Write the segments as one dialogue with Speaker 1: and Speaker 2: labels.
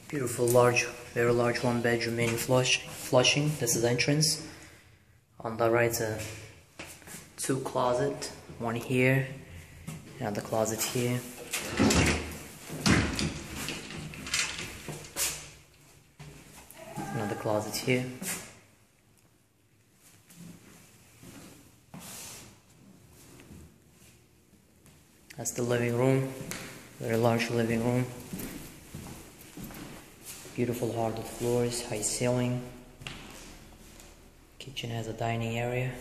Speaker 1: Beautiful, large, very large one bedroom in Flushing. This is entrance. On the right, two closet, one here, another closet here. Another closet here. That's the living room, very large living room. Beautiful hardwood floors, high ceiling. Kitchen has a dining area.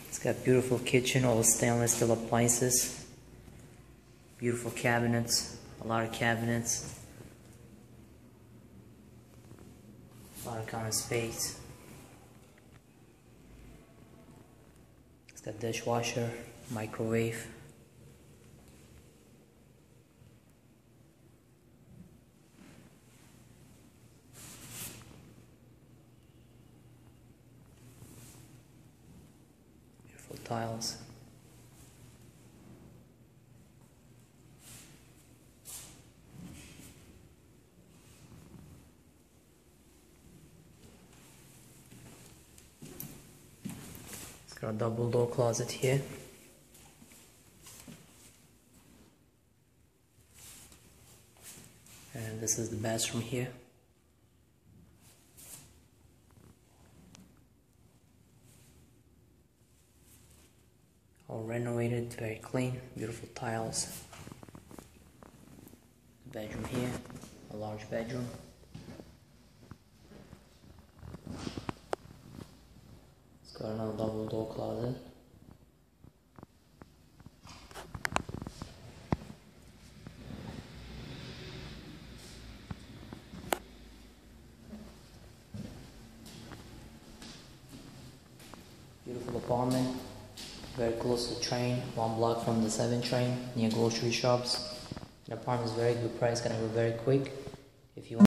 Speaker 1: It's got beautiful kitchen, all stainless steel appliances. Beautiful cabinets, a lot of cabinets. A lot of common space. It's got dishwasher, microwave. Beautiful tiles. Got a double door closet here. And this is the bathroom here. All renovated, very clean, beautiful tiles. The bedroom here, a large bedroom. Got another double door closet. Beautiful apartment, very close to the train, 1 block from the 7 train, near grocery shops. The apartment is very good price, gonna go very quick. If you want